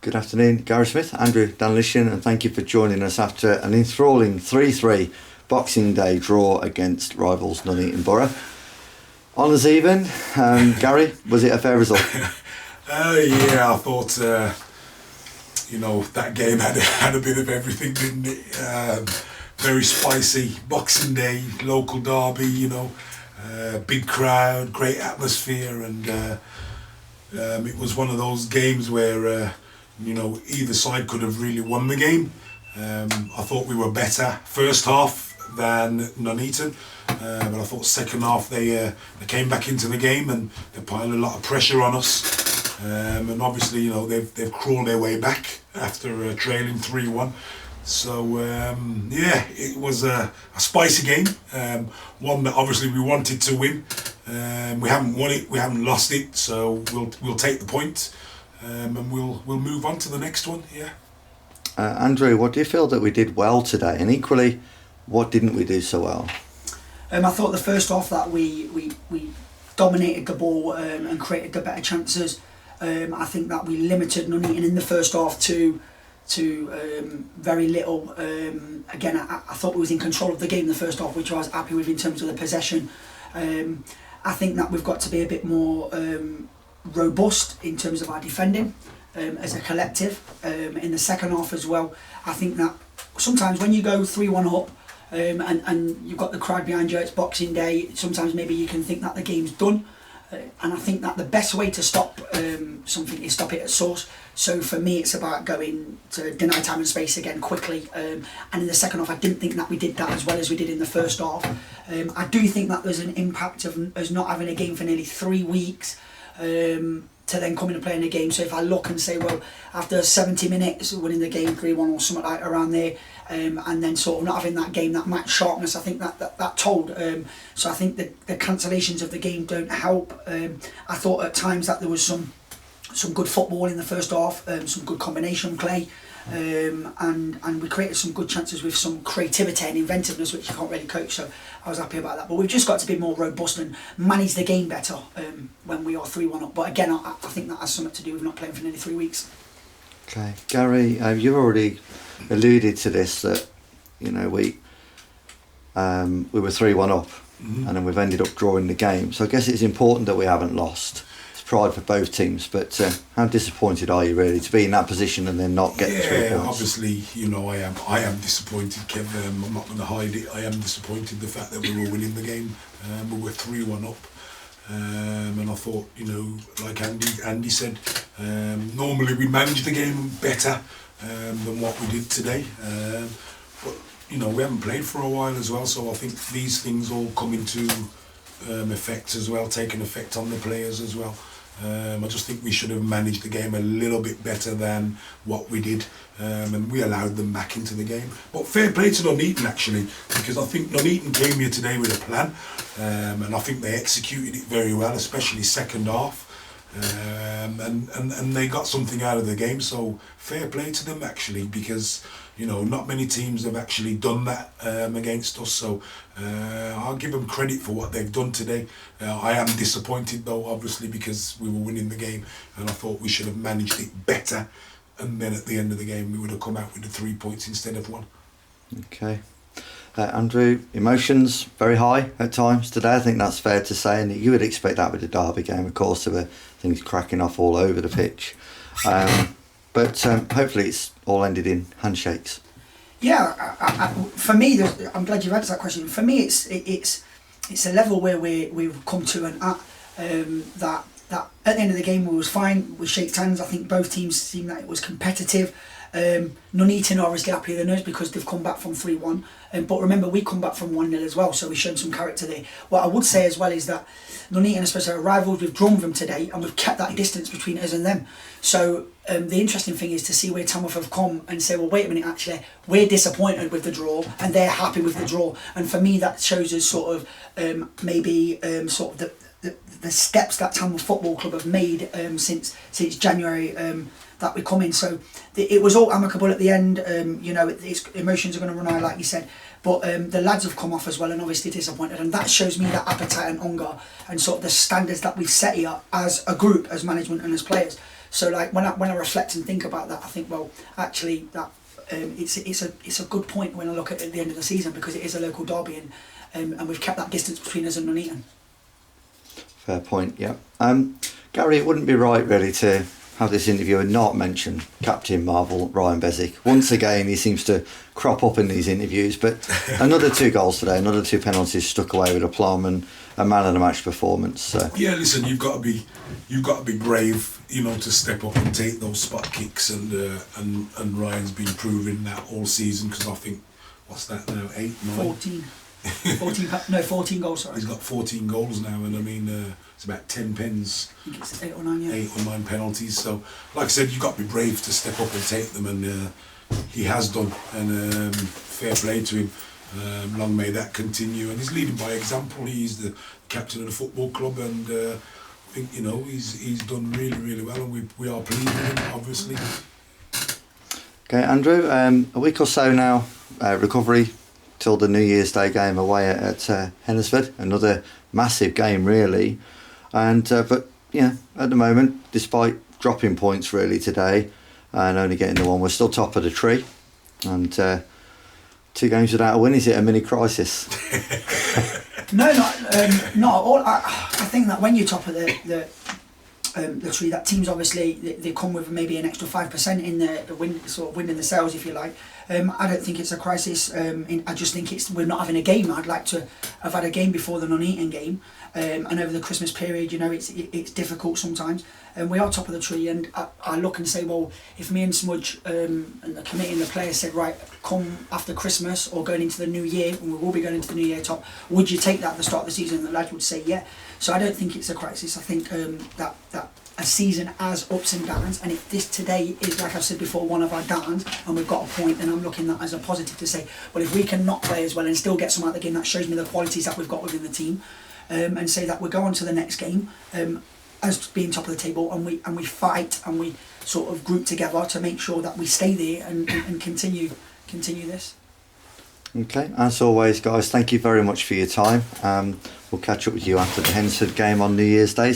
Good afternoon, Gary Smith, Andrew Danlishian, and thank you for joining us after an enthralling 3-3 Boxing Day draw against rivals Nuneaton Borough. Honours even. Gary, was it a fair result? Yeah, I thought, that game had a bit of everything, didn't it? Very spicy Boxing Day, local derby, big crowd, great atmosphere, and it was one of those games where either side could have really won the game. I thought we were better first half than Nuneaton, but I thought second half they came back into the game and they piled a lot of pressure on us. And obviously, they've crawled their way back after trailing 3-1. So it was a spicy game, one that obviously we wanted to win. We haven't won it, we haven't lost it, so we'll take the point. And we'll move on to the next one. Yeah. Andrew, what do you feel that we did well today, and equally, what didn't we do so well? I thought the first half that we dominated the ball and created the better chances. I think that we limited Nuneaton in the first half to very little. Again, I thought we was in control of the game in the first half, which I was happy with in terms of the possession. I think that we've got to be a bit more robust in terms of our defending as a collective in the second half as well. I think that sometimes when you go 3-1 up and you've got the crowd behind you, it's Boxing Day, sometimes maybe you can think that the game's done, and I think that the best way to stop something is stop it at source. So for me, it's about going to deny time and space again quickly, and in the second half I didn't think that we did that as well as we did in the first half. I do think that there's an impact of us not having a game for nearly 3 weeks to then come in and play in a game. So if I look and say, well, after 70 minutes winning the game 3-1 or something like around there, and then sort of not having that game, that match sharpness, I think that told. So I think the cancellations of the game don't help. I thought at times that there was some good football in the first half, some good combination play, and we created some good chances with some creativity and inventiveness, which you can't really coach, so I was happy about that. But we've just got to be more robust and manage the game better when we are 3-1 up. But again, I think that has something to do with not playing for nearly 3 weeks. Okay, Gary, you've already alluded to this, that we were 3-1 up, and then we've ended up drawing the game. So I guess it's important that we haven't lost. Pride for both teams, but how disappointed are you really to be in that position and then not get the 3 points? Yeah, obviously, I am disappointed, Kev. I'm not going to hide it. I am disappointed the fact that we were winning the game. We were 3-1 up, and I thought, like Andy said, normally we manage the game better than what we did today. But we haven't played for a while as well, so I think these things all come into effect as well, taking effect on the players as well. I just think we should have managed the game a little bit better than what we did, and we allowed them back into the game. But fair play to Nuneaton actually, because I think Nuneaton came here today with a plan, and I think they executed it very well, especially second half, and they got something out of the game. So fair play to them actually, because not many teams have actually done that against us, so I'll give them credit for what they've done today. I am disappointed though, obviously, because we were winning the game and I thought we should have managed it better, and then at the end of the game we would have come out with the 3 points instead of 1. Okay. Andrew, emotions very high at times today, I think that's fair to say, and you would expect that with the derby game. Of course, there were things cracking off all over the pitch. But hopefully it's all ended in handshakes. Yeah, for me, I'm glad you've answered that question. For me, it's a level where we've come to and at that at the end of the game we was fine. We shaked hands. I think both teams seemed that it was competitive. Nuneaton are obviously happier than us because they've come back from 3-1. But remember, we come back from 1-0 as well, so we've shown some character there. What I would say as well is that Nuneaton, especially our rivals, we've drawn them today and we've kept that distance between us and them. So the interesting thing is to see where Tamworth have come and say, well, wait a minute, actually, we're disappointed with the draw and they're happy with the draw. And for me, that shows us sort of maybe sort of the steps that Tamworth Football Club have made since January that we come in. So it was all amicable at the end. It's, emotions are going to run high, like you said. But the lads have come off as well and obviously disappointed, and that shows me that appetite and hunger and sort of the standards that we've set here as a group, as management and as players. So like when I reflect and think about that, I think, well, actually that it's a good point when I look at the end of the season, because it is a local derby, and we've kept that distance between us and Nuneaton. Fair point, yeah. Gary, it wouldn't be right really to have this interview and not mention Captain Marvel Ryan Bezic. Once again, he seems to crop up in these interviews, but another 2 goals today, another 2 penalties stuck away with aplomb, and a man of the match performance. So. Yeah, listen, you've got to be brave, to step up and take those spot kicks, and Ryan's been proving that all season, because I think, what's that now, 8, 9? 14 goals, sorry. He's got 14 goals now, and I mean, it's about 10 pens. I think it's 8 or 9, yeah. 8 or 9 penalties. So, like I said, you've got to be brave to step up and take them, and he has done. And fair play to him. Long may that continue. And he's leading by example. He's the captain of the football club, and I think he's done really, really well, and we are pleased with him, obviously. Okay, Andrew. A week or so now, recovery till the New Year's Day game away at Hennesford. Another massive game, really. And but at the moment, despite dropping points really today and only getting the one, we're still top of the tree. And 2 games without a win, is it a mini crisis? No, not at all. I think that when you're top of the tree, that teams obviously they come with maybe an extra 5% in the win, sort of winning the sales, if you like. I don't think it's a crisis. I just think we're not having a game. I'd like to have had a game before the Nuneaton game, and over the Christmas period, it's difficult sometimes. And we are top of the tree, and I look and say, well, if me and Smudge and the committee and the players said, right, come after Christmas or going into the new year, and we will be going into the new year top, would you take that at the start of the season? And the lads would say, yeah. So I don't think it's a crisis. I think that a season has ups and downs, and if this today is, like I've said before, one of our downs, and we've got a point, then I'm looking at that as a positive to say, well, if we can not play as well and still get some out of the game, that shows me the qualities that we've got within the team, and say that we go on to the next game as being top of the table, and we fight and we sort of group together to make sure that we stay there and continue this. Okay, as always, guys, thank you very much for your time. We'll catch up with you after the Hennesford game on New Year's Day.